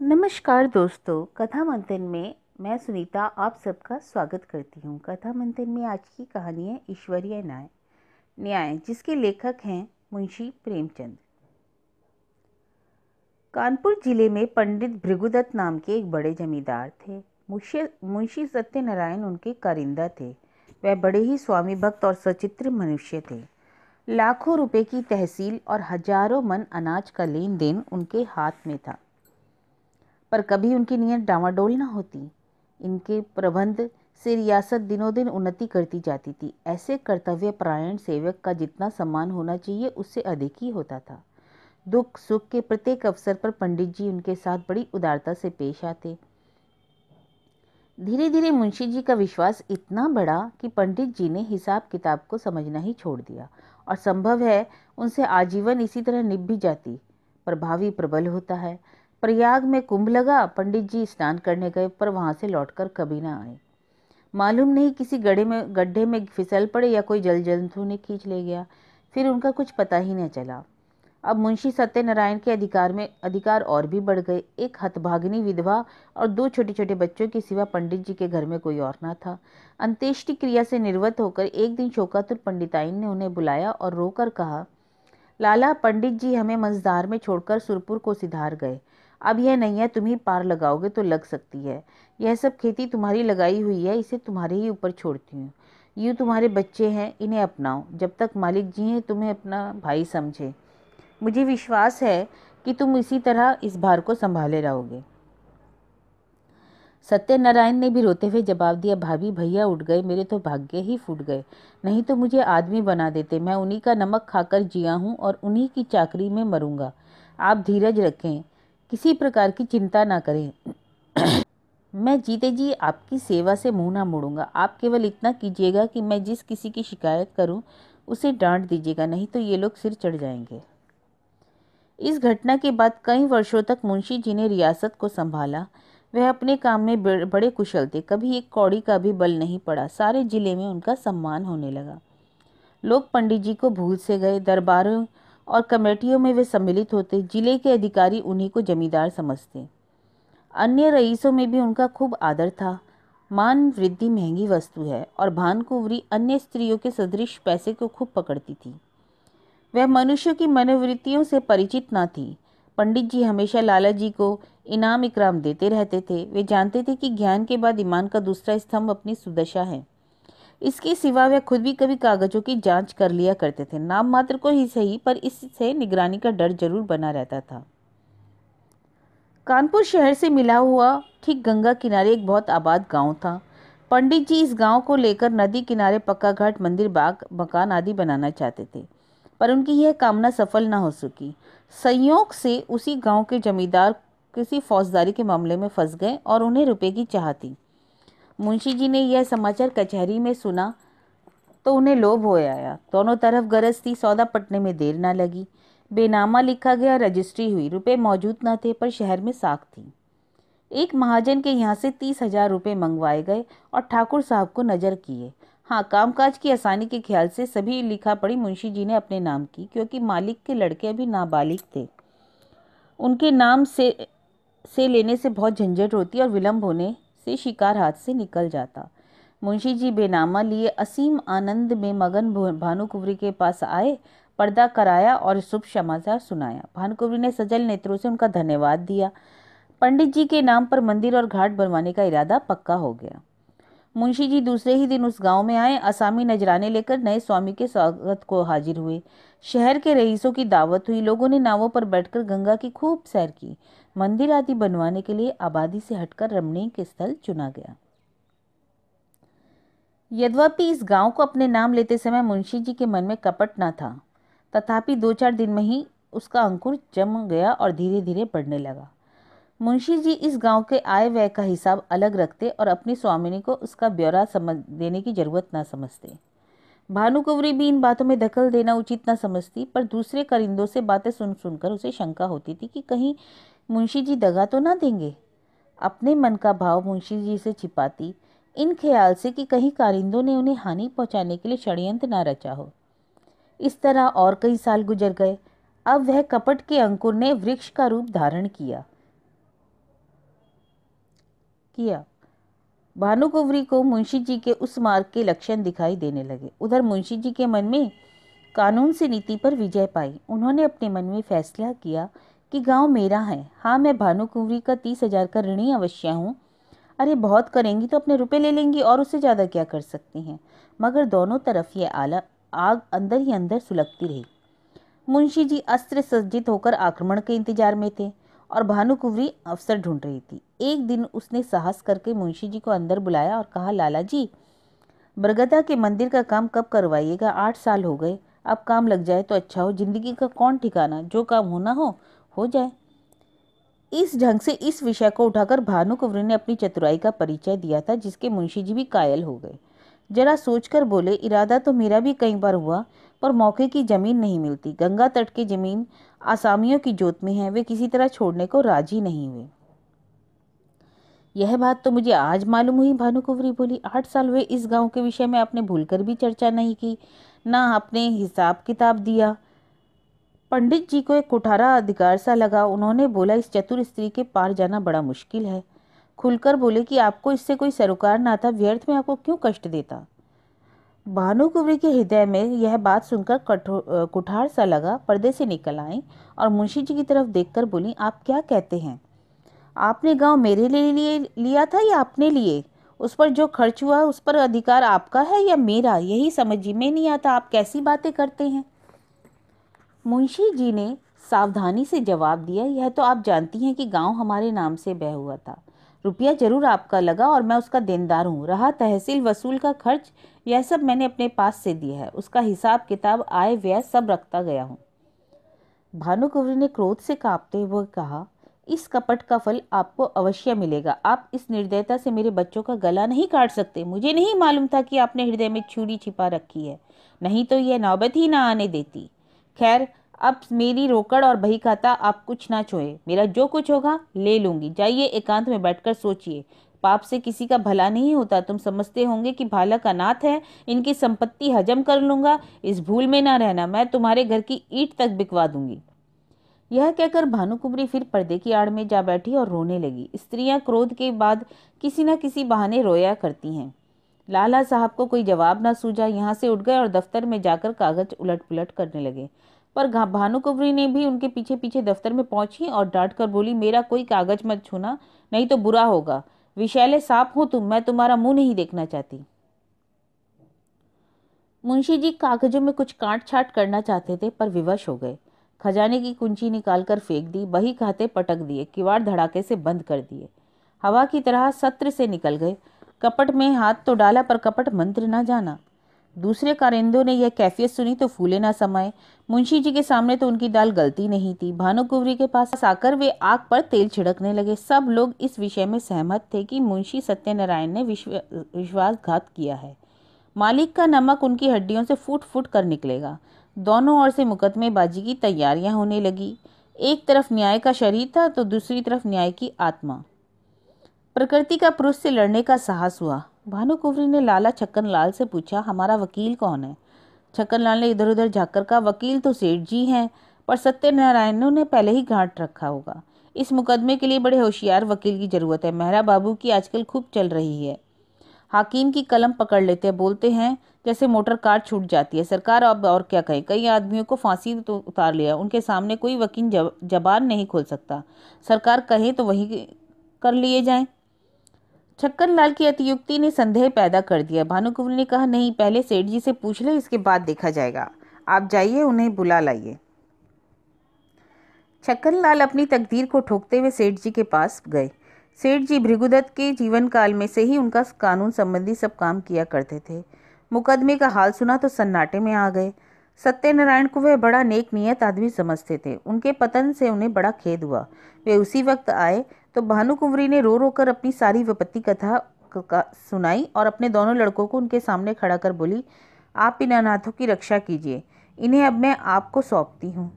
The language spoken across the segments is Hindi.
नमस्कार दोस्तों, कथा मंथन में मैं सुनीता आप सबका स्वागत करती हूँ। कथा मंथन में आज की कहानी है ईश्वरीय न्याय न्याय जिसके लेखक हैं मुंशी प्रेमचंद। कानपुर जिले में पंडित भृगुदत्त नाम के एक बड़े जमींदार थे। मुंशी सत्यनारायण उनके कारिंदा थे। वह बड़े ही स्वामी भक्त और सचित्र मनुष्य थे। लाखों रुपए की तहसील और हजारों मन अनाज का लेन देन उनके हाथ में था, पर कभी उनकी नीयत डामाडोल न होती। इनके प्रबंध से रियासत दिनों दिन उन्नति करती जाती थी। ऐसे कर्तव्य परायण सेवक का जितना सम्मान होना चाहिए उससे अधिक ही होता था। दुख सुख के प्रत्येक अवसर पर पंडित जी उनके साथ बड़ी उदारता से पेश आते। धीरे धीरे मुंशी जी का विश्वास इतना बढ़ा कि पंडित जी ने हिसाब किताब को समझना ही छोड़ दिया और संभव है उनसे आजीवन इसी तरह निभ भी जाती। प्रभावी प्रबल होता है। प्रयाग में कुंभ लगा, पंडित जी स्नान करने गए पर वहां से लौटकर कभी ना आए। मालूम नहीं किसी गड्ढे में फिसल पड़े या कोई जल जंतु ने खींच ले गया। फिर उनका कुछ पता ही न चला। अब मुंशी सत्यनारायण के अधिकार और भी बढ़ गए। एक हतभागिनी विधवा और दो छोटे छोटे बच्चों के सिवा पंडित जी के घर में कोई और न था। अंत्येष्टि क्रिया से निर्वत होकर एक दिन शोकातुर पंडिताइन ने उन्हें बुलाया और रोकर कहा, लाला, पंडित जी हमें मझधार में छोड़कर सुरपुर को सिधार गए। अब यह नैया तुम ही पार लगाओगे तो लग सकती है। यह सब खेती तुम्हारी लगाई हुई है, इसे तुम्हारे ही ऊपर छोड़ती हूँ। यूँ तुम्हारे बच्चे हैं, इन्हें अपनाओ। जब तक मालिक जी हैं तुम्हें अपना भाई समझे। मुझे विश्वास है कि तुम इसी तरह इस भार को संभाले रहोगे। सत्यनारायण ने भी रोते हुए जवाब दिया, भाभी भैया उठ गए, मेरे तो भाग्य ही फूट गए, नहीं तो मुझे आदमी बना देते। मैं उन्हीं का नमक खाकर जिया हूँ और उन्हीं की चाकरी में मरूंगा। आप धीरज रखें, किसी प्रकार की चिंता ना करें। मैं जीते जी आपकी सेवा से मुंह ना मोड़ूंगा। आप केवल इतना कीजिएगा कि मैं जिस किसी की शिकायत करूं उसे डांट दीजिएगा, नहीं तो ये लोग सिर चढ़ जाएंगे। इस घटना के बाद कई वर्षों तक मुंशी जी ने रियासत को संभाला। वह अपने काम में बड़े कुशल थे। कभी एक कौड़ी का भी बल नहीं पड़ा। सारे जिले में उनका सम्मान होने लगा। लोग पंडित जी को भूल से गए। दरबारों और कमेटियों में वे सम्मिलित होते। जिले के अधिकारी उन्हीं को जमींदार समझते। अन्य रईसों में भी उनका खूब आदर था। मान वृद्धि महंगी वस्तु है और भानकुंवरी अन्य स्त्रियों के सदृश पैसे को खूब पकड़ती थी। वह मनुष्यों की मनोवृत्तियों से परिचित न थी। पंडित जी हमेशा लाला जी को इनाम इकराम देते रहते थे। वे जानते थे कि ज्ञान के बाद ईमान का दूसरा स्तंभ अपनी सुदशा है। इसके सिवा वे खुद भी कभी कागजों की जांच कर लिया करते थे। नाम मात्र को ही सही, पर इससे निगरानी का डर जरूर बना रहता था। कानपुर शहर से मिला हुआ ठीक गंगा किनारे एक बहुत आबाद गांव था। पंडित जी इस गांव को लेकर नदी किनारे पक्का घाट, मंदिर, बाग, मकान आदि बनाना चाहते थे, पर उनकी यह कामना सफल न हो सकी। संयोग से उसी गांव के जमींदार किसी फौजदारी के मामले में फंस गए और उन्हें रुपए की चाह थी। मुंशी जी ने यह समाचार कचहरी में सुना तो उन्हें लोभ हो आया। दोनों तरफ गरज थी। सौदा पटने में देर न लगी। बेनामा लिखा गया, रजिस्ट्री हुई। रुपए मौजूद न थे, पर शहर में साख थी। एक महाजन के यहाँ से 30,000 रुपये मंगवाए गए और ठाकुर साहब को नजर किए। हाँ, कामकाज की आसानी के ख्याल से सभी लिखा पढ़ी मुंशी जी ने अपने नाम की, क्योंकि मालिक के लड़के अभी नाबालिग थे। उनके नाम से लेने से बहुत झंझट होती और विलंब होने से शिकार हाथ से निकल जाता। मुंशी जी बेनामा लिए असीम आनंद में मगन भानुकुंवरी के पास आए, पर्दा कराया और शुभ समाचार सुनाया। भानुकुंवरी ने सजल नेत्रों से उनका धन्यवाद दिया। पंडित जी के नाम पर मंदिर और घाट बनवाने का इरादा पक्का हो गया। मुंशी जी दूसरे ही दिन उस गांव में आए। असामी नजराने लेकर नए स्वामी के स्वागत को हाजिर हुए। शहर के रईसों की दावत हुई। लोगों ने नावों पर बैठकर गंगा की खूब सैर की। मंदिर आदि बनवाने के लिए आबादी से हटकर रमणीक स्थल चुना गया। यद्यपि इस गांव को अपने नाम लेते समय मुंशी जी के मन में कपट न था, तथापि 2-4 दिन में ही उसका अंकुर जम गया और धीरे धीरे बढ़ने लगा। मुंशी जी इस गांव के आय व्यय का हिसाब अलग रखते और अपनी स्वामिनी को उसका ब्यौरा देने की जरूरत न समझते। भानुकुंवरी भी इन बातों में दखल देना उचित न समझती, पर दूसरे करिंदों से बातें सुन सुनकर उसे शंका होती थी कि कहीं मुंशी जी दगा तो ना देंगे। अपने मन का भाव मुंशी जी से छिपाती, इन ख्याल से कि कहीं कारिंदों ने उन्हें हानि पहुंचाने के लिए षड्यंत्र न रचा हो। इस तरह और कई साल गुजर गए। अब वह कपट के अंकुर ने वृक्ष का रूप धारण किया। किया। भानुकुँवरी को मुंशी जी के उस मार्ग के लक्षण दिखाई देने लगे। उधर मुंशी जी के मन में कानून से नीति पर विजय पाई। उन्होंने अपने मन में फैसला किया कि गांव मेरा है। हाँ, मैं भानुकुँवरी का 30,000 का ऋणी अवश्य हूँ। अरे बहुत करेंगी तो अपने रुपए ले लेंगी, और उससे ज़्यादा क्या कर सकती हैं। मगर दोनों तरफ ये आग अंदर ही अंदर सुलगती रही। मुंशी जी अस्त्र सज्जित होकर आक्रमण के इंतजार में थे और भानुकुँवरी अवसर ढूंढ रही थी। एक दिन उसने साहस करके मुंशी जी को अंदर बुलाया और कहा, लाला जी, बरगदा के मंदिर का काम कब करवाइएगा? 8 साल हो गए, अब काम लग जाए तो अच्छा हो। जिंदगी का कौन ठिकाना, जो काम होना हो जाए। इस ढंग से इस विषय को उठाकर भानुकुँवरी ने अपनी चतुराई का परिचय दिया था, जिसके मुंशी जी भी कायल हो गए। जरा सोचकर बोले, इरादा तो मेरा भी कई बार हुआ, पर मौके की जमीन नहीं मिलती। गंगा तट की जमीन आसामियों की जोत में है, वे किसी तरह छोड़ने को राजी नहीं हुए। यह बात तो मुझे आज मालूम हुई, भानुकुँवरी बोली। 8 साल हुए इस गांव के विषय में आपने भूलकर भी चर्चा नहीं की, ना आपने हिसाब किताब दिया। पंडित जी को एक कुठारा अधिकार सा लगा। उन्होंने बोला, इस चतुर स्त्री के पार जाना बड़ा मुश्किल है। खुलकर बोले कि आपको इससे कोई सरोकार ना था, व्यर्थ में आपको क्यों कष्ट देता। भानुकुँवरी के हृदय में यह बात सुनकर कुठार सा लगा। पर्दे से निकल आई और मुंशी जी की तरफ देखकर बोली, आप क्या कहते हैं? आपने गांव मेरे लिए लिया था या अपने लिए? उस पर जो खर्च हुआ उस पर अधिकार आपका है या मेरा? यही समझ में नहीं आता, आप कैसी बातें करते हैं। मुंशी जी ने सावधानी से जवाब दिया, यह तो आप जानती हैं कि गांव हमारे नाम से बह हुआ था। रुपया जरूर आपका लगा और मैं उसका देनदार हूँ। रहा तहसील वसूल का खर्च, यह सब मैंने अपने पास से दिया है। उसका हिसाब किताब, आय व्यय सब रखता गया हूँ। भानुकुँवरी ने क्रोध से कांपते हुए कहा, इस कपट का फल आपको अवश्य मिलेगा। आप इस निर्दयता से मेरे बच्चों का गला नहीं काट सकते। मुझे नहीं मालूम था कि आपने हृदय में छुरी छिपा रखी है, नहीं तो यह नौबत ही ना आने देती। खैर, अब मेरी रोकड़ और बही खाता आप कुछ ना छोए। मेरा जो कुछ होगा ले लूंगी। जाइए, एकांत में बैठकर सोचिए। पाप से किसी का भला नहीं होता। तुम समझते होंगे कि बालक अनाथ है, इनकी संपत्ति हजम कर लूंगा। इस भूल में ना रहना, मैं तुम्हारे घर की ईंट तक बिकवा दूंगी। यह कहकर भानुकुँवरी फिर पर्दे की आड़ में जा बैठी और रोने लगी। स्त्रियां क्रोध के बाद किसी न किसी बहाने रोया करती हैं। लाला साहब को कोई जवाब ना सूझा। यहाँ से उठ गए और दफ्तर में जाकर कागज उलट पुलट करने लगे। पर भानुकुँवरी ने भी उनके पीछे पीछे दफ्तर में पहुंची और डांट कर बोली, मेरा कोई कागज मत छूना, नहीं तो बुरा होगा। विषैले सांप हो तुम, मैं तुम्हारा मुंह नहीं देखना चाहती। मुंशी जी कागजों में कुछ काट छाट करना चाहते थे, पर विवश हो गए। खजाने की कुंजी निकालकर फेंक दी, बही खाते पटक दिए, किवाड़ धड़ाके से बंद कर दिए, हवा की तरह सत्र से निकल गए। कपट में हाथ तो डाला, पर कपट मंत्र न जाना। दूसरे कारिंदों ने यह कैफियत सुनी तो फूले ना समाये। मुंशी जी के सामने तो उनकी दाल गलती नहीं थी। भानुकुँवरी के पास आकर वे आग पर तेल छिड़कने लगे। सब लोग इस विषय में सहमत थे कि मुंशी सत्यनारायण ने विश्वासघात किया है। मालिक का नमक उनकी हड्डियों से फूट फूट कर निकलेगा। दोनों ओर से मुकदमेबाजी की तैयारियां होने लगी। एक तरफ न्याय का शरीर था तो दूसरी तरफ न्याय की आत्मा। प्रकृति का पुरुष से लड़ने का साहस हुआ। भानुकुँवरी ने लाला छक्कनलाल से पूछा, हमारा वकील कौन है? छक्कनलाल ने इधर उधर झाँककर कहा, वकील तो सेठ जी हैं, पर सत्यनारायण ने पहले ही गांठ रखा होगा। इस मुकदमे के लिए बड़े होशियार वकील की जरूरत है। मेहरा बाबू की आजकल खूब चल रही है। हाकिम की कलम पकड़ लेते हैं, बोलते हैं जैसे मोटर कार छूट जाती है। सरकार अब और क्या कहे, कई आदमियों को फांसी तो उतार लिया, उनके सामने कोई वकील जबान नहीं खोल सकता। सरकार कहे तो वही कर लिए जाएं। छक्कनलाल की अतियुक्ति ने संदेह पैदा कर दिया। भानुकुँवरी ने कहा, नहीं, पहले सेठ जी से पूछ ले, इसके बाद देखा जाएगा। आप जाइए, उन्हें बुला लाइए। छक्कनलाल अपनी तकदीर को ठोकते हुए सेठ जी के पास गए। सेठ जी भृगुदत्त के जीवन काल में से ही उनका कानून संबंधी सब काम किया करते थे। मुकदमे का हाल सुना तो सन्नाटे में आ गए। सत्यनारायण को वे बड़ा नेक नियत आदमी समझते थे। उनके पतन से उन्हें बड़ा खेद हुआ। वे उसी वक्त आए तो भानुकुँवरी ने रो रो कर अपनी सारी विपत्ति कथा सुनाई और अपने दोनों लड़कों को उनके सामने खड़ा कर बोली, आप इन अनाथों की रक्षा कीजिए, इन्हें अब मैं आपको सौंपती हूँ।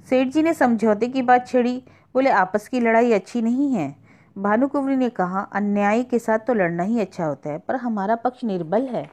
सेठ जी ने समझौते की बात छेड़ी। बोले, आपस की लड़ाई अच्छी नहीं है। भानुकुँवरी ने कहा, अन्यायी के साथ तो लड़ना ही अच्छा होता है, पर हमारा पक्ष निर्बल है।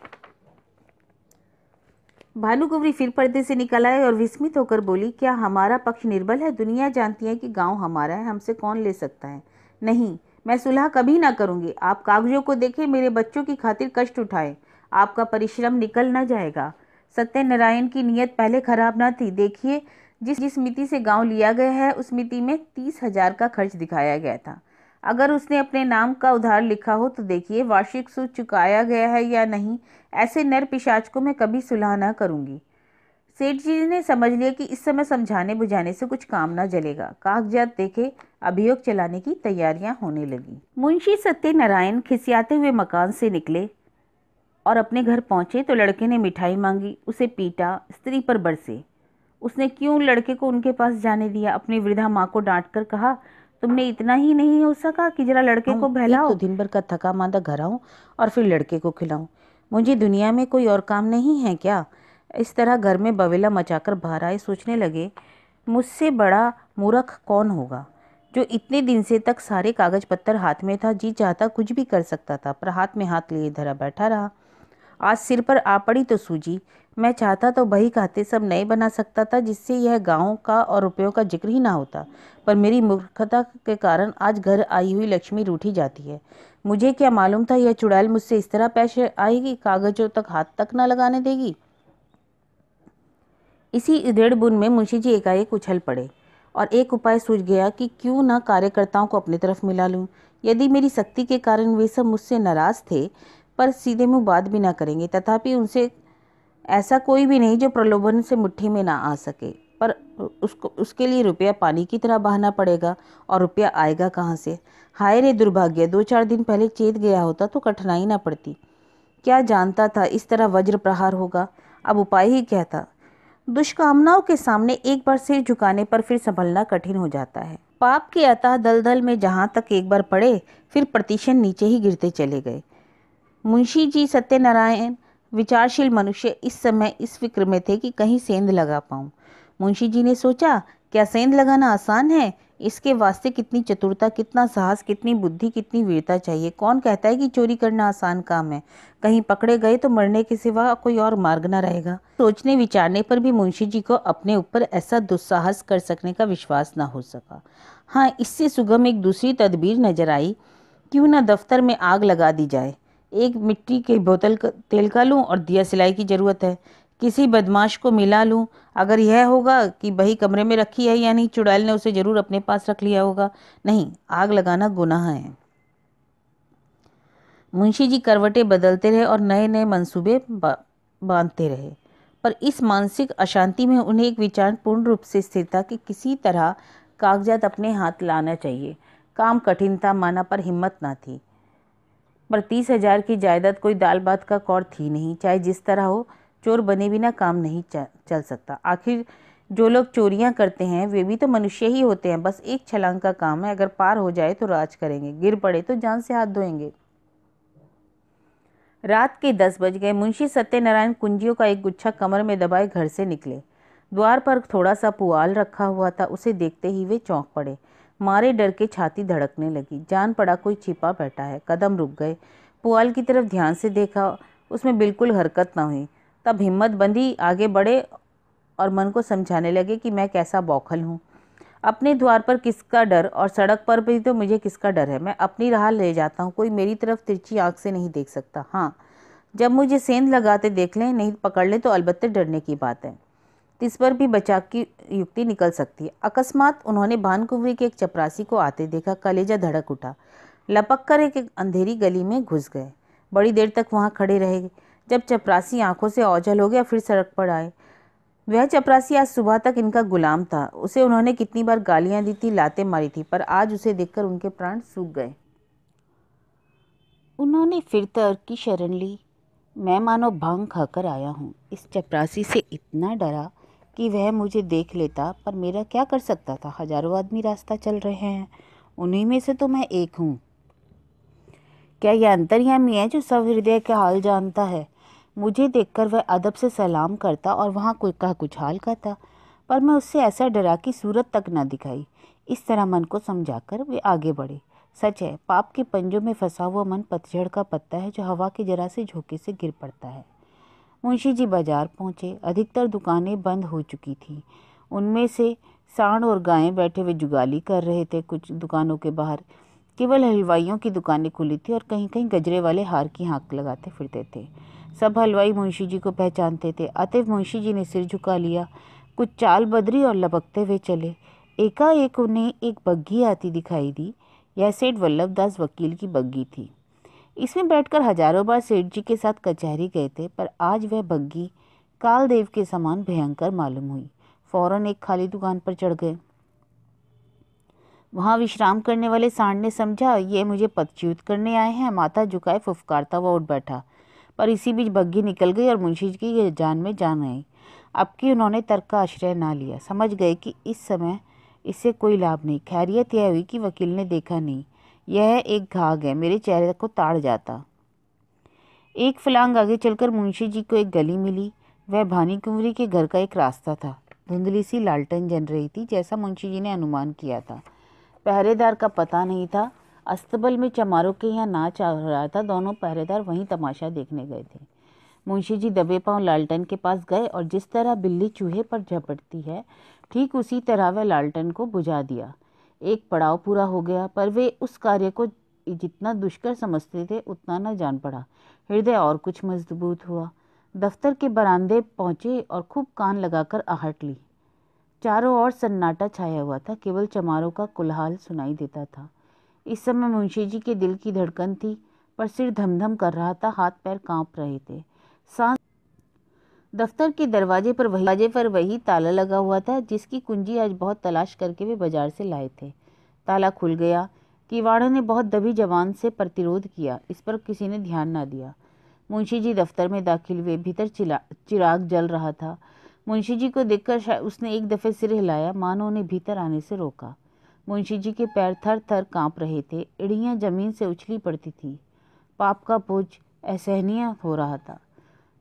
भानुकुँवरी फिर पर्दे से निकल आए और विस्मित होकर बोली, क्या हमारा पक्ष निर्बल है? दुनिया जानती है कि गांव हमारा है, हमसे कौन ले सकता है? नहीं, मैं सुलह कभी ना करूंगी। आप कागजों को देखें, मेरे बच्चों की खातिर कष्ट उठाए, आपका परिश्रम निकल न जाएगा। सत्यनारायण की नीयत पहले खराब ना थी। देखिए, जिस मिति से गांव लिया गया है उस मिति में 30,000 का खर्च दिखाया गया था। अगर उसने अपने नाम का उधार लिखा हो तो देखिए वार्षिक सूद चुकाया गया है या नहीं। ऐसे नर पिशाच को मैं कभी सुलह ना करूंगी। सेठ जी ने समझ लिया कि इस समय समझाने बुझाने से कुछ काम ना जलेगा। कागजात देखे, अभियोग चलाने की तैयारियां होने लगी। मुंशी सत्यनारायण खिसियाते हुए मकान से निकले और अपने घर पहुंचे तो लड़के ने मिठाई मांगी, उसे पीटा, स्त्री पर बरसे। उसने क्यों लड़के को उनके पास जाने दिया? अपनी वृद्धा माँ को डांट कर कहा, तुमने इतना ही नहीं हो सका कि जरा लड़के को बहलाओ? एक तो दिन भर का थका मांदा घर आऊं और फिर लड़के को खिलाऊं। मुझे दुनिया में कोई और काम नहीं है क्या? इस तरह घर में बवेला मचाकर बाहर आए। सोचने लगे, मुझसे बड़ा मूर्ख कौन होगा जो इतने दिन से तक सारे कागज पत्तर हाथ में था, जी चाहता कुछ भी कर सकता था, पर हाथ में हाथ लिए धरा बैठा रहा। आज सिर पर आ पड़ी तो सूझी। मैं चाहता तो बही खाते सब नए बना सकता था, जिससे यह गांव का और रुपयों का जिक्र ही ना होता, पर मेरी मूर्खता के कारण आज घर आई हुई लक्ष्मी रूठी जाती है। मुझे क्या मालूम था यह चुड़ैल मुझसे इस तरह पेश आएगी, कागजों तक हाथ तक न लगाने देगी। इसी उधेड़ बुन में मुंशी जी एकाएक उछल पड़े और एक उपाय सूझ गया कि क्यों न कार्यकर्ताओं को अपनी तरफ मिला लूं। यदि मेरी सख्ती के कारण वे सब मुझसे नाराज थे, पर सीधे मुंह बात भी ना करेंगे, तथापि उनसे ऐसा कोई भी नहीं जो प्रलोभन से मुट्ठी में ना आ सके, पर उसके लिए रुपया पानी की तरह बहाना पड़ेगा, और रुपया आएगा कहाँ से? हाय रे दुर्भाग्य, 2-4 दिन पहले चेत गया होता तो कठिनाई ना पड़ती। क्या जानता था इस तरह वज्र प्रहार होगा। अब उपाय ही क्या था? दुष्कामनाओं के सामने एक बार सिर झुकाने पर फिर संभलना कठिन हो जाता है। पाप के अतः दलदल में जहां तक एक बार पड़े, फिर प्रतिशत नीचे ही गिरते चले गए। मुंशी जी सत्यनारायण विचारशील मनुष्य इस समय इस फिक्र में थे कि कहीं सेंध लगा पाऊं। मुंशी जी ने सोचा, क्या सेंध लगाना आसान है? इसके वास्ते कितनी चतुरता, कितना साहस, कितनी बुद्धि, कितनी वीरता चाहिए। कौन कहता है कि चोरी करना आसान काम है? कहीं पकड़े गए तो मरने के सिवा कोई और मार्ग न रहेगा। सोचने विचारने पर भी मुंशी जी को अपने ऊपर ऐसा दुस्साहस कर सकने का विश्वास न हो सका। हाँ, इससे सुगम एक दूसरी तदबीर नजर आई। क्यों न दफ्तर में आग लगा दी जाए। एक मिट्टी के बोतल तेल का लूं और दिया सिलाई की जरूरत है। किसी बदमाश को मिला लूं। अगर यह होगा कि बही कमरे में रखी है या नहीं, चुड़ैल ने उसे जरूर अपने पास रख लिया होगा। नहीं, आग लगाना गुनाह है। मुंशी जी करवटें बदलते रहे और नए नए मंसूबे बांधते रहे, पर इस मानसिक अशांति में उन्हें एक विचार पूर्ण रूप से स्थिर था कि किसी तरह कागजात अपने हाथ लाना चाहिए। काम कठिन था माना, पर हिम्मत ना थी। पर 30,000 की जायदाद कोई दाल भात का कौर थी नहीं। चाहे जिस तरह हो, चोर बने बिना काम नहीं चल सकता। आखिर जो लोग चोरियां करते हैं वे भी तो मनुष्य ही होते हैं। बस एक छलांग का काम है, अगर पार हो जाए तो राज करेंगे, गिर पड़े तो जान से हाथ धोएंगे। रात के 10 बज गए। मुंशी सत्यनारायण कुंजियों का एक गुच्छा कमर में दबाए घर से निकले। द्वार पर थोड़ा सा पुआल रखा हुआ था, उसे देखते ही वे चौंक पड़े। मारे डर के छाती धड़कने लगी। जान पड़ा कोई छिपा बैठा है। कदम रुक गए। पुआल की तरफ ध्यान से देखा, उसमें बिल्कुल हरकत न हुई। तब हिम्मत बंधी, आगे बढ़े और मन को समझाने लगे कि मैं कैसा बौखल हूँ। अपने द्वार पर किसका डर, और सड़क पर भी तो मुझे किसका डर है। मैं अपनी राह ले जाता हूँ, कोई मेरी तरफ तिरछी आंख से नहीं देख सकता। हाँ, जब मुझे सेंध लगाते देख लें, नहीं पकड़ लें, तो अलबत्ते डरने की बात है। इस पर भी बचाव की युक्ति निकल सकती है। अकस्मात उन्होंने भानकुंवरी के एक चपरासी को आते देखा। कलेजा धड़क उठा। लपक कर एक अंधेरी गली में घुस गए। बड़ी देर तक वहां खड़े रहे। जब चपरासी आंखों से ओझल हो गया, फिर सड़क पर आए। वह चपरासी आज सुबह तक इनका गुलाम था। उसे उन्होंने कितनी बार गालियां दी थी, लातें मारी थी, पर आज उसे देखकर उनके प्राण सूख गए। उन्होंने फिर तर्क की शरण ली। मैं मानो भांग खाकर आया हूँ। इस चपरासी से इतना डरा कि वह मुझे देख लेता, पर मेरा क्या कर सकता था। हजारों आदमी रास्ता चल रहे हैं, उन्हीं में से तो मैं एक हूँ। क्या यह अंतर्यामी है जो सब हृदय का हाल जानता है? मुझे देखकर वह अदब से सलाम करता और वहाँ कोई का कुछ हाल कहता, पर मैं उससे ऐसा डरा कि सूरत तक न दिखाई। इस तरह मन को समझाकर वे आगे बढ़े। सच है, पाप के पंजों में फंसा हुआ मन पतझड़ का पत्ता है जो हवा के जरा से झोंके से गिर पड़ता है। मुंशी जी बाजार पहुंचे। अधिकतर दुकानें बंद हो चुकी थीं। उनमें से सांड और गायें बैठे हुए जुगाली कर रहे थे कुछ दुकानों के बाहर। केवल हलवाइयों की दुकानें खुली थी और कहीं कहीं गजरे वाले हार की हाँक लगाते फिरते थे। सब हलवाई मुंशी जी को पहचानते थे। अतएव मुंशी जी ने सिर झुका लिया, कुछ चाल बदरी और लपकते हुए चले। एकाएक उन्हें एक बग्घी आती दिखाई दी। यह सेठ वल्लभ दास वकील की बग्घी थी। इसमें बैठकर हजारों बार सेठ जी के साथ कचहरी गए थे, पर आज वह बग्घी कालदेव के समान भयंकर मालूम हुई। फौरन एक खाली दुकान पर चढ़ गए। वहां विश्राम करने वाले सांड ने समझा ये मुझे पदच्युत करने आए हैं। माथा झुकाए फुफकारता हुआ उठ बैठा, पर इसी बीच बग्घी निकल गई और मुंशी जी की जान में जान आई। अब कि उन्होंने तर्क का आश्रय ना लिया, समझ गए कि इस समय इससे कोई लाभ नहीं। खैरियत यह हुई कि वकील ने देखा नहीं। यह एक घाघ है, मेरे चेहरे को ताड़ जाता। एक फलांग आगे चलकर मुंशी जी को एक गली मिली। वह भानी कुंवरी के घर का एक रास्ता था। धुंधली सी लालटेन जल रही थी, जैसा मुंशी जी ने अनुमान किया था। पहरेदार का पता नहीं था। अस्तबल में चमारों के यहाँ नाच आ रहा था। दोनों पहरेदार वहीं तमाशा देखने गए थे। मुंशी जी दबे पांव लालटेन के पास गए और जिस तरह बिल्ली चूहे पर झपटती है, ठीक उसी तरह वह लालटेन को बुझा दिया। एक पड़ाव पूरा हो गया, पर वे उस कार्य को जितना दुष्कर समझते थे उतना न जान पड़ा। हृदय और कुछ मजबूत हुआ। दफ्तर के बरामदे पहुंचे और खूब कान लगाकर आहट ली। चारों ओर सन्नाटा छाया हुआ था, केवल चमारों का कुल्हाल सुनाई देता था। इस समय मुंशी जी के दिल की धड़कन थी, पर सिर धमधम कर रहा था, हाथ पैर कांप रहे थे। सांस दफ्तर के दरवाजे पर वही ताला लगा हुआ था, जिसकी कुंजी आज बहुत तलाश करके वे बाजार से लाए थे। ताला खुल गया। किवाड़ों ने बहुत दबी जबान से प्रतिरोध किया, इस पर किसी ने ध्यान ना दिया। मुंशी जी दफ्तर में दाखिल हुए। भीतर चिराग जल रहा था। मुंशी जी को देखकर उसने एक दफे सिर हिलाया, मानो उन्हें भीतर आने से रोका। मुंशी जी के पैर थर थर कांप रहे थे, एड़ियां जमीन से उछली पड़ती थी। पाप का बोझ असहनीय हो रहा था।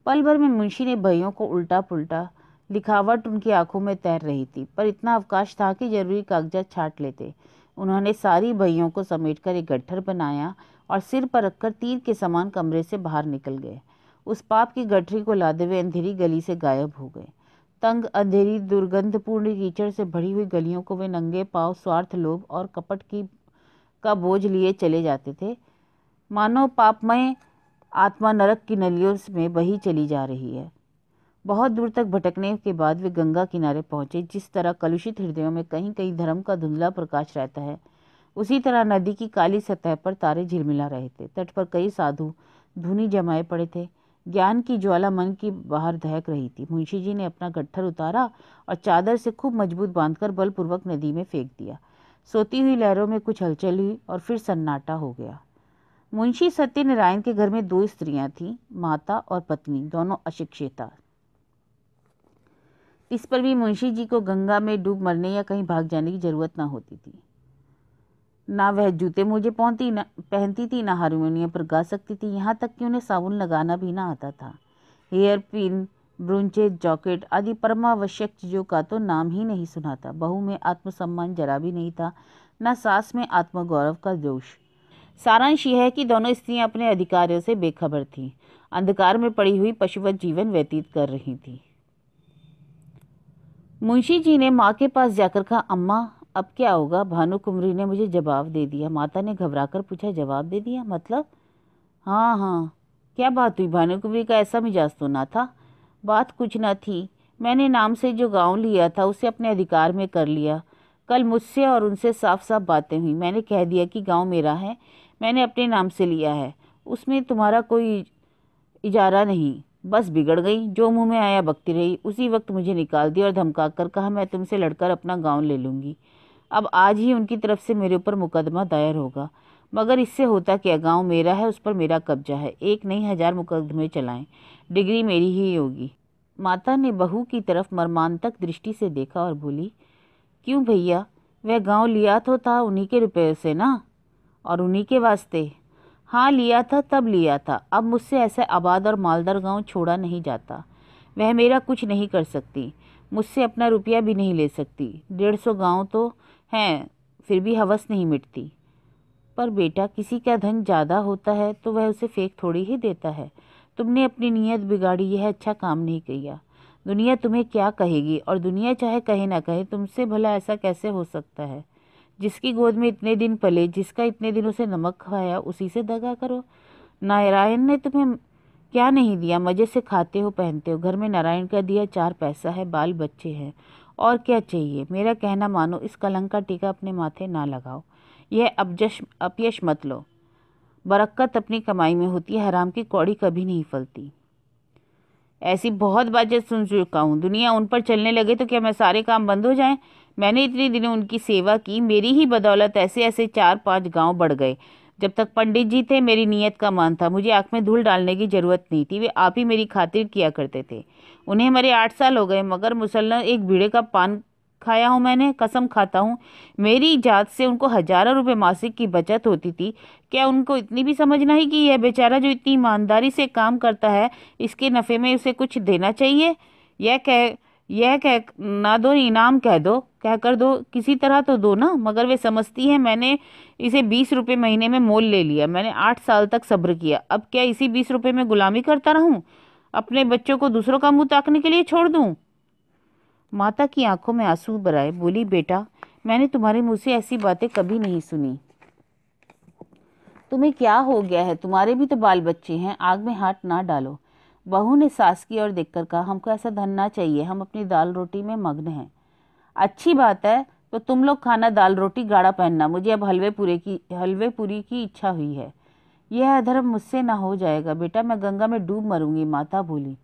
पल भर में मुंशी ने भइयों को उल्टा पुल्टा, लिखावट उनकी आंखों में तैर रही थी, पर इतना अवकाश था कि जरूरी कागजात छांट लेते। उन्होंने सारी भइयों को समेटकर एक गट्ठर बनाया और सिर पर रखकर तीर के समान कमरे से बाहर निकल गए। उस पाप की गठरी को लादे हुए अंधेरी गली से गायब हो गए। तंग अंधेरी दुर्गंधपूर्ण कीचड़ से भरी हुई गलियों को वे नंगे पांव स्वार्थ, लोभ और कपट का बोझ लिए चले जाते थे, मानो पापमय आत्मा नरक की नलियों में बही चली जा रही है। बहुत दूर तक भटकने के बाद वे गंगा किनारे पहुंचे। जिस तरह कलुषित हृदयों में कहीं कहीं धर्म का धुंधला प्रकाश रहता है, उसी तरह नदी की काली सतह पर तारे झिलमिला रहे थे। तट पर कई साधु धूनी जमाए पड़े थे। ज्ञान की ज्वाला मन की बाहर दहक रही थी। मुंशी जी ने अपना गट्ठर उतारा और चादर से खूब मजबूत बांधकर बलपूर्वक नदी में फेंक दिया। सोती हुई लहरों में कुछ हलचल हुई और फिर सन्नाटा हो गया। मुंशी सत्यनारायण के घर में दो स्त्रियां थीं, माता और पत्नी, दोनों अशिक्षिता। इस पर भी मुंशी जी को गंगा में डूब मरने या कहीं भाग जाने की जरूरत ना होती थी। ना वह जूते मोजे पहनती थी, ना हारमोनियम पर गा सकती थी, यहाँ तक कि उन्हें साबुन लगाना भी ना आता था। हेयर पिन, ब्रूंचे, जॉकेट आदि परमावश्यक चीजों का तो नाम ही नहीं सुना था। बहू में आत्मसम्मान जरा भी नहीं था, न सास में आत्मगौरव का जोश। सारांश यह है कि दोनों स्त्रियां अपने अधिकारों से बेखबर थीं, अंधकार में पड़ी हुई पशुवत जीवन व्यतीत कर रही थीं। मुंशी जी ने माँ के पास जाकर कहा, अम्मा अब क्या होगा? भानु कुंवरी ने मुझे जवाब दे दिया। माता ने घबराकर पूछा, जवाब दे दिया मतलब? हाँ हाँ, क्या बात हुई? भानु कुंवरी का ऐसा मिजाज तो ना था। बात कुछ न थी, मैंने नाम से जो गांव लिया था उसे अपने अधिकार में कर लिया। कल मुझसे और उनसे साफ साफ बातें हुई। मैंने कह दिया कि गांव मेरा है, मैंने अपने नाम से लिया है, उसमें तुम्हारा कोई इजारा नहीं। बस बिगड़ गई, जो मुंह में आया बकती रही। उसी वक्त मुझे निकाल दिया और धमका कर कहा, मैं तुमसे लड़कर अपना गांव ले लूंगी। अब आज ही उनकी तरफ से मेरे ऊपर मुकदमा दायर होगा। मगर इससे होता क्या? गांव मेरा है, उस पर मेरा कब्जा है। एक नहीं 1000 मुकदमे चलाएं, डिग्री मेरी ही होगी। माता ने बहू की तरफ मर्मांतक दृष्टि से देखा और बोली, क्यों भैया, वह गांव लिया तो था उन्हीं के रुपये से ना, और उन्हीं के वास्ते। हाँ लिया था, तब लिया था। अब मुझसे ऐसे आबाद और मालदार गांव छोड़ा नहीं जाता। वह मेरा कुछ नहीं कर सकती, मुझसे अपना रुपया भी नहीं ले सकती। 150 गांव तो हैं, फिर भी हवस नहीं मिटती। पर बेटा, किसी का धन ज़्यादा होता है तो वह उसे फेंक थोड़ी ही देता है। तुमने अपनी नीयत बिगाड़ी, यह अच्छा काम नहीं किया। दुनिया तुम्हें क्या कहेगी, और दुनिया चाहे कहे ना कहे, तुमसे भला ऐसा कैसे हो सकता है? जिसकी गोद में इतने दिन पले, जिसका इतने दिनों से नमक खाया, उसी से दगा करो। नारायण ने तुम्हें क्या नहीं दिया? मजे से खाते हो, पहनते हो। घर में नारायण का दिया 4 पैसा है, बाल बच्चे हैं, और क्या चाहिए? मेरा कहना मानो, इस कलंक का टीका अपने माथे ना लगाओ। यह अपयश मत लो। बरकत अपनी कमाई में होती है, हराम की कौड़ी कभी नहीं फलती। ऐसी बहुत बातें सुन चुका हूँ। दुनिया उन पर चलने लगे तो क्या मैं सारे काम बंद हो जाएं? मैंने इतने दिनों उनकी सेवा की, मेरी ही बदौलत ऐसे ऐसे 4-5 गांव बढ़ गए। जब तक पंडित जी थे मेरी नीयत का मान था, मुझे आंख में धूल डालने की जरूरत नहीं थी। वे आप ही मेरी खातिर किया करते थे। उन्हें मरे 8 साल हो गए, मगर मुसल्लन एक बीड़े का पान खाया हूँ मैंने, कसम खाता हूँ। मेरी जात से उनको हजारों रुपए मासिक की बचत होती थी। क्या उनको इतनी भी समझ नहीं कि यह बेचारा जो इतनी ईमानदारी से काम करता है, इसके नफे में उसे कुछ देना चाहिए? यह कह ना दो, इनाम कह दो, कह कर दो, किसी तरह तो दो ना। मगर वे समझती है मैंने इसे 20 रुपए महीने में मोल ले लिया। मैंने 8 साल तक सब्र किया, अब क्या इसी 20 रुपए में गुलामी करता रहूं? अपने बच्चों को दूसरों का मुंह ताकने के लिए छोड़ दूं? माता की आंखों में आंसू भराए बोली, बेटा, मैंने तुम्हारे मुंह से ऐसी बातें कभी नहीं सुनी। तुम्हें क्या हो गया है? तुम्हारे भी तो बाल बच्चे हैं, आग में हाथ ना डालो। बहू ने सास की ओर देखकर कहा, हमको ऐसा धन ना चाहिए, हम अपनी दाल रोटी में मग्न हैं। अच्छी बात है, तो तुम लोग खाना दाल रोटी, गाढ़ा पहनना। मुझे अब हलवे पूरी की इच्छा हुई है। यह अधर्म मुझसे ना हो जाएगा बेटा, मैं गंगा में डूब मरूंगी। माता बोली,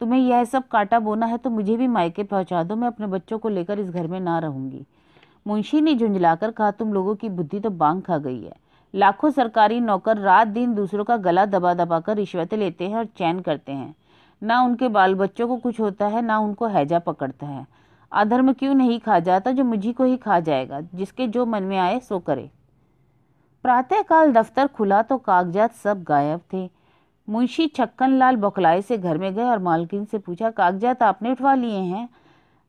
तुम्हें यह सब काटा बोना है तो मुझे भी मायके पहुंचा दो, मैं अपने बच्चों को लेकर इस घर में ना रहूंगी। मुंशी ने झुंझलाकर कहा, तुम लोगों की बुद्धि तो बांग खा गई है। लाखों सरकारी नौकर रात दिन दूसरों का गला दबा दबा कर रिश्वतें लेते हैं और चैन करते हैं। ना उनके बाल बच्चों को कुछ होता है, ना उनको हैजा पकड़ता है। अधर्म क्यों नहीं खा जाता जो मुझी को ही खा जाएगा? जिसके जो मन में आए सो करे। प्रातःकाल दफ्तर खुला तो कागजात सब गायब थे। मुंशी छक्कनलाल बौखलाए से घर में गए और मालकिन से पूछा, कागजात आपने उठवा लिए हैं?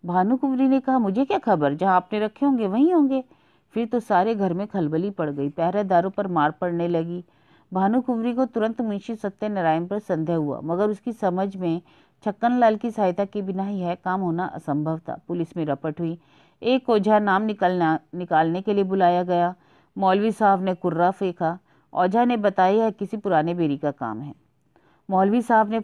भानुकुंवरी ने कहा, मुझे क्या खबर, जहां आपने रखे होंगे वहीं होंगे। फिर तो सारे घर में खलबली पड़ गई, पहरेदारों पर मार पड़ने लगी। भानुकुंवरी को तुरंत मुंशी सत्यनारायण पर संदेह हुआ, मगर उसकी समझ में छक्कनलाल की सहायता के बिना यह काम होना असंभव था। पुलिस में रपट हुई, एक ओझा नाम निकालने के लिए बुलाया गया। मौलवी साहब ने कुर्रा फेंका। ओझा ने बताया, यह किसी पुराने बेरी का काम है। मौलवी साहब ने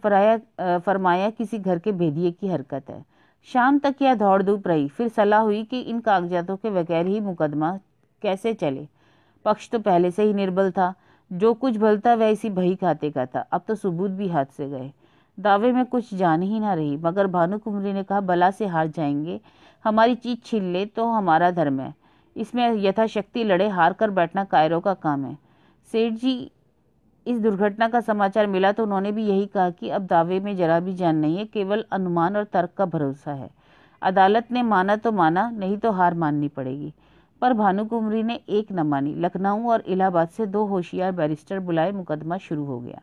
फरमाया, किसी घर के भेदिए की हरकत है। शाम तक यह दौड़ धूप रही। फिर सलाह हुई कि इन कागजातों के बगैर ही मुकदमा कैसे चले। पक्ष तो पहले से ही निर्बल था, जो कुछ भलता वह इसी बही खाते का था। अब तो सबूत भी हाथ से गए, दावे में कुछ जान ही ना रही। मगर भानुकुंवरी ने कहा, बला से हार जाएंगे, हमारी चीज छीन ले तो हमारा धर्म है, इसमें यथाशक्ति लड़े, हार कर बैठना कायरों का काम है। सेठ जी इस दुर्घटना का समाचार मिला तो उन्होंने भी यही कहा कि अब दावे में जरा भी जान नहीं है, केवल अनुमान और तर्क का भरोसा है। अदालत ने माना तो माना, नहीं तो हार माननी पड़ेगी। पर भानुकुंवरी ने एक न मानी। लखनऊ और इलाहाबाद से 2 होशियार बैरिस्टर बुलाए, मुकदमा शुरू हो गया।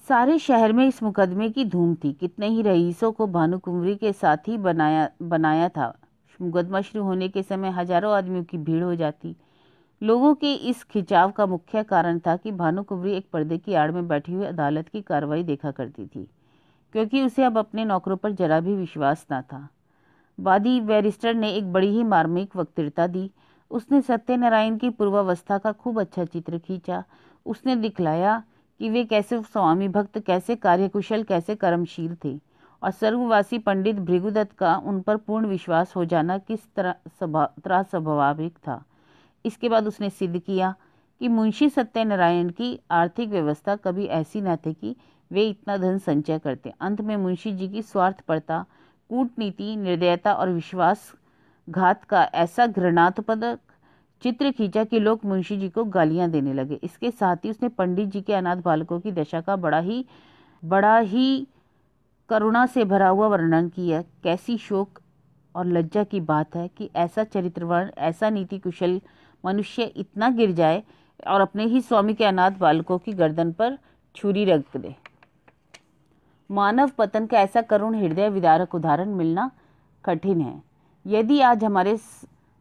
सारे शहर में इस मुकदमे की धूम थी। कितने ही रईसों को भानुकुंवरी के साथ ही बनाया था। मुकदमा शुरू होने के समय हजारों आदमियों की भीड़ हो जाती। लोगों के इस खिंचाव का मुख्य कारण था कि भानुकुंवरी एक पर्दे की आड़ में बैठी हुई अदालत की कार्रवाई देखा करती थी, क्योंकि उसे अब अपने नौकरों पर जरा भी विश्वास न था। वादी बैरिस्टर ने एक बड़ी ही मार्मिक वक्तृता दी। उसने सत्यनारायण की पूर्वावस्था का खूब अच्छा चित्र खींचा। उसने दिखलाया कि वे कैसे स्वामी भक्त, कैसे कार्यकुशल, कैसे कर्मशील थे, और सर्ववासी पंडित भृगुदत्त का उन पर पूर्ण विश्वास हो जाना किस तरह स्वाभाविक था। इसके बाद उसने सिद्ध किया कि मुंशी सत्यनारायण की आर्थिक व्यवस्था कभी ऐसी न थी कि वे इतना धन संचय करते। अंत में मुंशी जी की स्वार्थपरता, कूटनीति, निर्दयता और विश्वासघात का ऐसा घृणास्पद चित्र खींचा कि लोग मुंशी जी को गालियां देने लगे। इसके साथ ही उसने पंडित जी के अनाथ बालकों की दशा का बड़ा ही करुणा से भरा हुआ वर्णन किया। कैसी शोक और लज्जा की बात है कि ऐसा चरित्रवान, ऐसा नीति कुशल मनुष्य इतना गिर जाए और अपने ही स्वामी के अनाथ बालकों की गर्दन पर छुरी रख दे। मानव पतन का ऐसा करुण हृदय विदारक उदाहरण मिलना कठिन है। यदि आज हमारे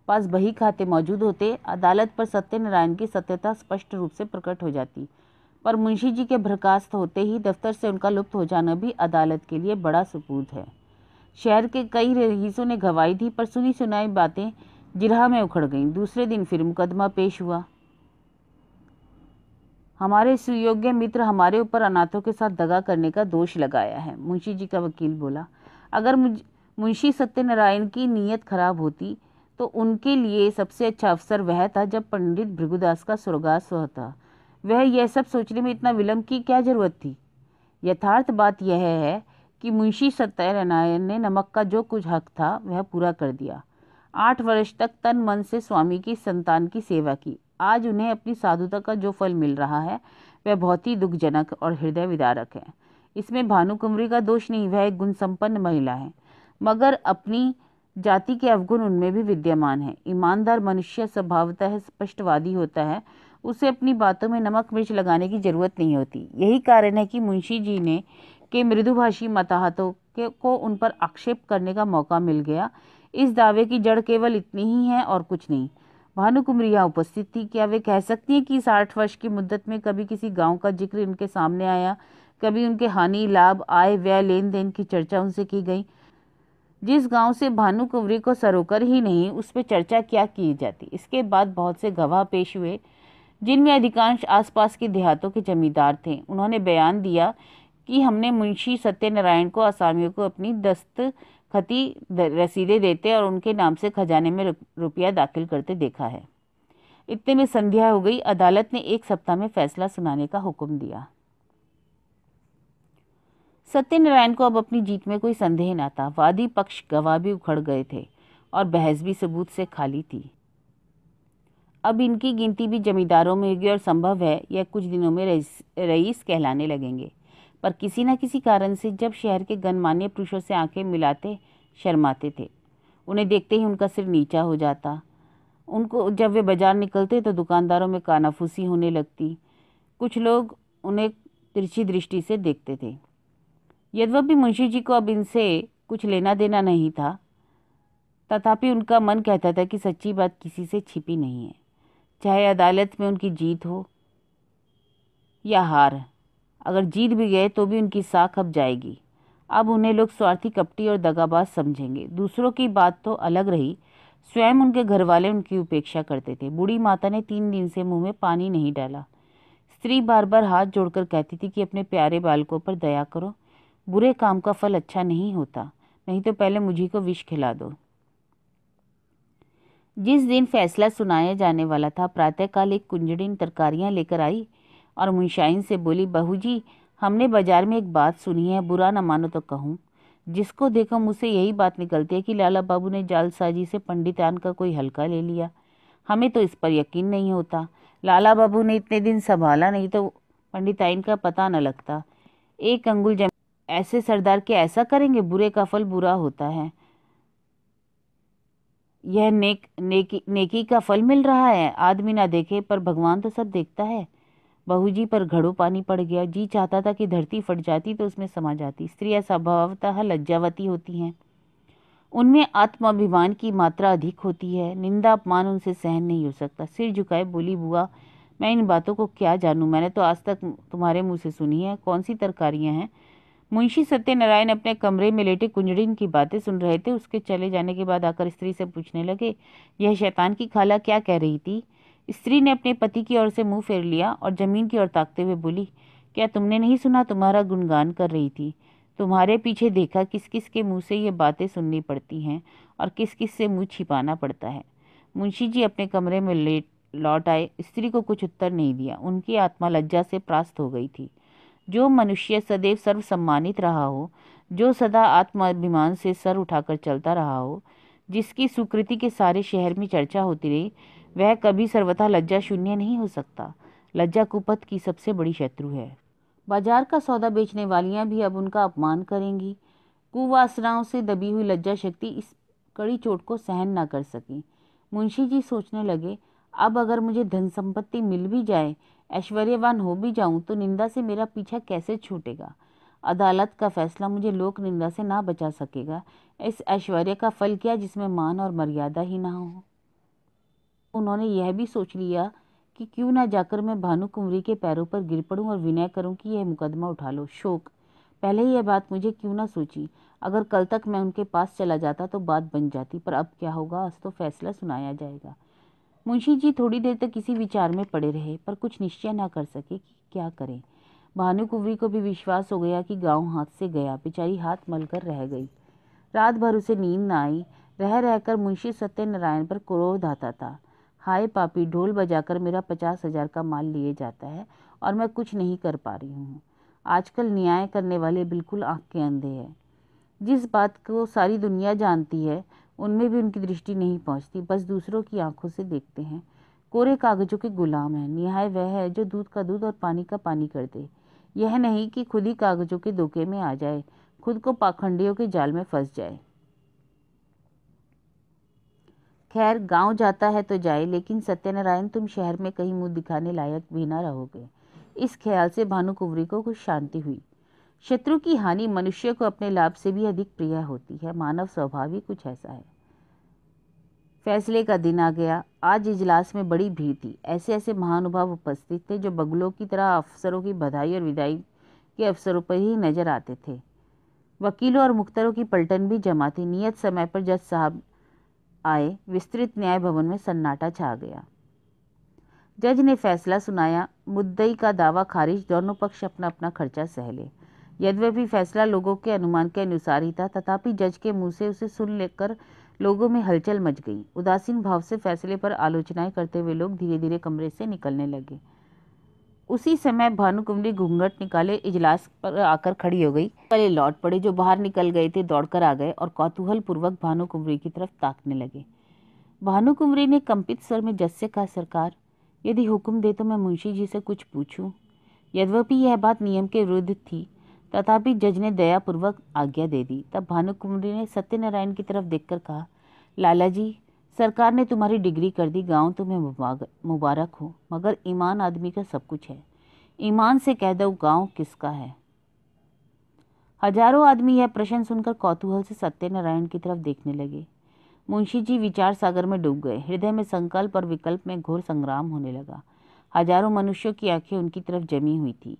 पास बही खाते मौजूद होते, अदालत पर सत्यनारायण की सत्यता स्पष्ट रूप से प्रकट हो जाती। पर मुंशी जी के बर्खास्त होते ही दफ्तर से उनका लुप्त हो जाना भी अदालत के लिए बड़ा सबूत है। शहर के कई रईसों ने गवाही दी, पर सुनी सुनाई बातें जिरह में उखड़ गईं। दूसरे दिन फिर मुकदमा पेश हुआ। हमारे सुयोग्य मित्र हमारे ऊपर अनाथों के साथ दगा करने का दोष लगाया है, मुंशी जी का वकील बोला। अगर मुंशी सत्यनारायण की नीयत खराब होती तो उनके लिए सबसे अच्छा अवसर वह था जब पंडित भृगुदास का स्वर्गवास हुआ था। वह यह सब सोचने में इतना विलंब की क्या जरूरत थी? यथार्थ बात यह है कि मुंशी सत्यनारायण ने नमक का जो कुछ हक था वह पूरा कर दिया। 8 वर्ष तक तन मन से स्वामी की संतान की सेवा की। आज उन्हें अपनी साधुता का जो फल मिल रहा है वह बहुत ही दुखजनक और हृदय विदारक है। इसमें भानुकुँवरी का दोष नहीं, वह एक गुण संपन्न महिला है, मगर अपनी जाति के अवगुण उनमें भी विद्यमान है। ईमानदार मनुष्य स्वभावतः स्पष्टवादी होता है, उसे अपनी बातों में नमक मिर्च लगाने की जरूरत नहीं होती। यही कारण है कि मुंशी जी ने के मृदुभाषी मताहतों को उन पर आक्षेप करने का मौका मिल गया। इस दावे की जड़ केवल इतनी ही है और कुछ नहीं। भानुकुँवरी यहाँ उपस्थित थी। क्या वे कह सकती हैं कि 60 वर्ष की मुद्दत में कभी किसी गांव का जिक्र इनके सामने आया? कभी उनके हानि, लाभ, आय, व्यय, लेन देन की चर्चा उनसे की गई? जिस गांव से भानुकुँवरी को सरोकर ही नहीं, उस पर चर्चा क्या की जाती? इसके बाद बहुत से गवाह पेश हुए, जिनमें अधिकांश आसपास के देहातों के जमींदार थे। उन्होंने बयान दिया कि हमने मुंशी सत्यनारायण को आसामियों को अपनी दस्तखती रसीदें देते और उनके नाम से खजाने में रुपया दाखिल करते देखा है। इतने में संध्या हो गई। अदालत ने 1 सप्ताह में फैसला सुनाने का हुक्म दिया। सत्यनारायण को अब अपनी जीत में कोई संदेह न था। वादी पक्ष गवाह भी उखड़ गए थे और बहस भी सबूत से खाली थी। अब इनकी गिनती भी जमींदारों में होगी और संभव है यह कुछ दिनों में रईस कहलाने लगेंगे। पर किसी न किसी कारण से जब शहर के गणमान्य पुरुषों से आंखें मिलाते शर्माते थे। उन्हें देखते ही उनका सिर नीचा हो जाता। उनको जब वे बाजार निकलते तो दुकानदारों में कानाफूसी होने लगती। कुछ लोग उन्हें तिरछी दृष्टि से देखते थे। यद्यपि मुंशी जी को अब इनसे कुछ लेना देना नहीं था, तथापि उनका मन कहता था कि सच्ची बात किसी से छिपी नहीं है। चाहे अदालत में उनकी जीत हो या हार, अगर जीत भी गए तो भी उनकी साख अब जाएगी। अब उन्हें लोग स्वार्थी, कपटी और दगाबाज समझेंगे। दूसरों की बात तो अलग रही, स्वयं उनके घर वाले उनकी उपेक्षा करते थे। बूढ़ी माता ने 3 दिन से मुंह में पानी नहीं डाला। स्त्री बार बार हाथ जोड़कर कहती थी कि अपने प्यारे बालकों पर दया करो, बुरे काम का फल अच्छा नहीं होता, नहीं तो पहले मुझी को विष खिला दो। जिस दिन फैसला सुनाया जाने वाला था, प्रातःकाल एक कुंजड़िन तरकारियां लेकर आई और मुंशाइन से बोली, बहू जी, हमने बाजार में एक बात सुनी है, बुरा न मानो तो कहूँ। जिसको देखो मुझसे यही बात निकलती है कि लाला बाबू ने जालसाजी से पंडितान का कोई हल्का ले लिया। हमें तो इस पर यकीन नहीं होता। लाला बाबू ने इतने दिन संभाला नहीं तो पंडिताइन का पता न लगता। 1 अंगुल जमीन ऐसे सरदार के ऐसा करेंगे? बुरे का फल बुरा होता है। यह नेकी का फल मिल रहा है। आदमी ना देखे पर भगवान तो सब देखता है। बहू जी पर घड़ों पानी पड़ गया। जी चाहता था कि धरती फट जाती तो उसमें समा जाती। स्त्रियां स्वभावतः लज्जावती होती हैं, उनमें आत्माभिमान की मात्रा अधिक होती है। निंदा अपमान उनसे सहन नहीं हो सकता। सिर झुकाए बोली, बुआ, मैं इन बातों को क्या जानूं, मैंने तो आज तक तुम्हारे मुंह से सुनी है। कौन सी तरकारियां हैं? मुंशी सत्यनारायण अपने कमरे में लेटे कुंजड़िन की बातें सुन रहे थे। उसके चले जाने के बाद आकर स्त्री से पूछने लगे, यह शैतान की खाला क्या कह रही थी? स्त्री ने अपने पति की ओर से मुंह फेर लिया और जमीन की ओर ताकते हुए बोली, क्या तुमने नहीं सुना? तुम्हारा गुणगान कर रही थी। तुम्हारे पीछे देखा किस किस के मुंह से ये बातें सुननी पड़ती हैं और किस किस से मुंह छिपाना पड़ता है। मुंशी जी अपने कमरे में लौट आए। स्त्री को कुछ उत्तर नहीं दिया। उनकी आत्मा लज्जा से त्रास्त हो गई थी। जो मनुष्य सदैव सर्व सम्मानित रहा हो, जो सदा आत्माभिमान से सर उठाकर चलता रहा हो, जिसकी सुकृति के सारे शहर में चर्चा होती रही, वह कभी सर्वथा लज्जा शून्य नहीं हो सकता। लज्जा कुपथ की सबसे बड़ी शत्रु है। बाजार का सौदा बेचने वालियां भी अब उनका अपमान करेंगी। कुवासनाओं से दबी हुई लज्जा शक्ति इस कड़ी चोट को सहन न कर सकी। मुंशी जी सोचने लगे, अब अगर मुझे धन संपत्ति मिल भी जाए, ऐश्वर्यवान हो भी जाऊं, तो निंदा से मेरा पीछा कैसे छूटेगा? अदालत का फैसला मुझे लोक निंदा से ना बचा सकेगा। इस ऐश्वर्य का फल क्या जिसमें मान और मर्यादा ही ना हो? उन्होंने यह भी सोच लिया कि क्यों ना जाकर मैं भानुकुँवरी के पैरों पर गिर पड़ूं और विनय करूं कि यह मुकदमा उठा लो। शोक, पहले ही यह बात मुझे क्यों ना सोची। अगर कल तक मैं उनके पास चला जाता तो बात बन जाती, पर अब क्या होगा, आज तो फैसला सुनाया जाएगा। मुंशी जी थोड़ी देर तक किसी विचार में पड़े रहे, पर कुछ निश्चय न कर सके कि क्या करें। भानुकुँवरी को भी विश्वास हो गया कि गांव हाथ से गया, बेचारी हाथ मलकर रह गई। रात भर उसे नींद न आई। रह रहकर मुंशी सत्यनारायण पर क्रोध आता था। हाय पापी, ढोल बजाकर मेरा 50,000 का माल लिए जाता है और मैं कुछ नहीं कर पा रही हूँ। आजकल न्याय करने वाले बिल्कुल आंख के अंधे हैं। जिस बात को सारी दुनिया जानती है उनमें भी उनकी दृष्टि नहीं पहुँचती, बस दूसरों की आंखों से देखते हैं। कोरे कागजों के गुलाम हैं। न्याय वह है जो दूध का दूध और पानी का पानी कर दे। यह नहीं कि खुद ही कागजों के धोखे में आ जाए, खुद को पाखंडियों के जाल में फंस जाए। खैर, गांव जाता है तो जाए, लेकिन सत्यनारायण तुम शहर में कहीं मुंह दिखाने लायक भी ना रहोगे। इस ख्याल से भानुकुँवरी को कुछ शांति हुई। शत्रु की हानि मनुष्य को अपने लाभ से भी अधिक प्रिय होती है। मानव स्वभाव ही कुछ ऐसा है। फैसले का दिन आ गया। आज इजलास में बड़ी भीड़ थी। ऐसे ऐसे महानुभाव उपस्थित थे जो बगुलों की तरह अफसरों की बधाई और विदाई के अवसरों पर ही नजर आते थे। वकीलों और मुख्तरों की पलटन भी जमा थी। नियत समय पर जज साहब आए। विस्तृत न्याय भवन में सन्नाटा छा गया। जज ने फैसला सुनाया। मुद्दई का दावा खारिज, दोनों पक्ष अपना अपना खर्चा सह ले। यद्यपि फैसला लोगों के अनुमान के अनुसार ही था, तथापि जज के मुंह से उसे सुन लेकर लोगों में हलचल मच गई। उदासीन भाव से फैसले पर आलोचनाएं करते हुए लोग धीरे धीरे कमरे से निकलने लगे। उसी समय भानुकुँवरी घूंघट निकाले इजलास पर आकर खड़ी हो गई। पहले लौट पड़े जो बाहर निकल गए थे दौड़कर आ गए और कौतूहल पूर्वक भानुकुँवरी की तरफ ताकने लगे। भानुकुँवरी ने कंपित स्वर में जज से कहा, सरकार, यदि हुक्म दे तो मैं मुंशी जी से कुछ पूछूं। यद्यपि यह बात नियम के विरुद्ध थी, तथापि जज ने दयापूर्वक आज्ञा दे दी। तब भानुकुँवरी ने सत्यनारायण की तरफ देखकर कहा, लाला जी, सरकार ने तुम्हारी डिग्री कर दी, गांव तुम्हें मुबारक हो, मगर ईमान आदमी का सब कुछ है। ईमान से कह दो गांव किसका है। हजारों आदमी यह प्रश्न सुनकर कौतूहल से सत्यनारायण की तरफ देखने लगे। मुंशी जी विचार सागर में डूब गए। हृदय में संकल्प और विकल्प में घोर संग्राम होने लगा। हजारों मनुष्यों की आंखें उनकी तरफ जमी हुई थी।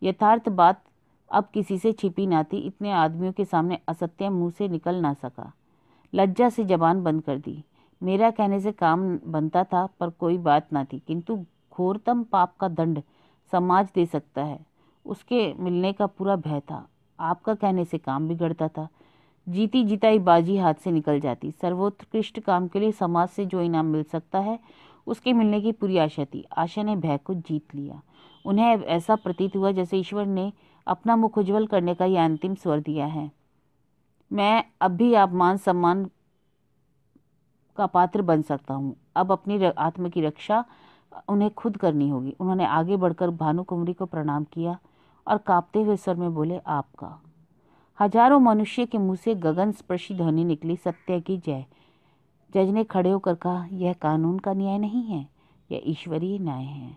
यथार्थ बात अब किसी से छिपी ना थी। इतने आदमियों के सामने असत्य मुंह से निकल ना सका। लज्जा से जबान बंद कर दी। मेरा कहने से काम बनता था, पर कोई बात ना थी, किंतु घोरतम पाप का दंड समाज दे सकता है, उसके मिलने का पूरा भय था। आपका कहने से काम बिगड़ता था। जीती जिताई बाजी हाथ से निकल जाती। सर्वोत्कृष्ट काम के लिए समाज से जो इनाम मिल सकता है उसके मिलने की पूरी आशा थी। आशा ने भय को जीत लिया। उन्हें ऐसा प्रतीत हुआ जैसे ईश्वर ने अपना मुख उज्ज्वल करने का यह अंतिम स्वर दिया है। मैं अब भी आप मान सम्मान का पात्र बन सकता हूँ। अब अपनी आत्म की रक्षा उन्हें खुद करनी होगी। उन्होंने आगे बढ़कर भानुकुँवरी को प्रणाम किया और कांपते हुए स्वर में बोले, आपका। हजारों मनुष्य के मुंह से गगन स्पर्शी ध्वनि निकली, सत्य की जय। जज ने खड़े होकर कहा, यह कानून का न्याय नहीं है, यह ईश्वरीय न्याय है।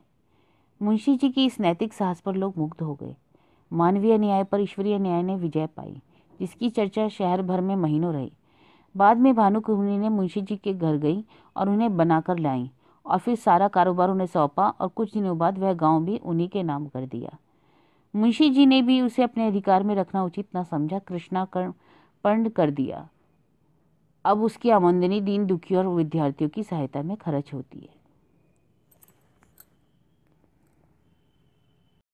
मुंशी जी की इस नैतिक साहस पर लोग मुग्ध हो गए। मानवीय न्याय पर ईश्वरीय न्याय ने विजय पाई, जिसकी चर्चा शहर भर में महीनों रही। बाद में भानुकुँवरी ने मुंशी जी के घर गई और उन्हें बनाकर लाई, और फिर सारा कारोबार उन्हें सौंपा, और कुछ दिनों बाद वह गांव भी उन्हीं के नाम कर दिया। मुंशी जी ने भी उसे अपने अधिकार में रखना उचित न समझा, कृष्णार्पण कर दिया। अब उसकी आमदनी दीन दुखियों और विद्यार्थियों की सहायता में खर्च होती है।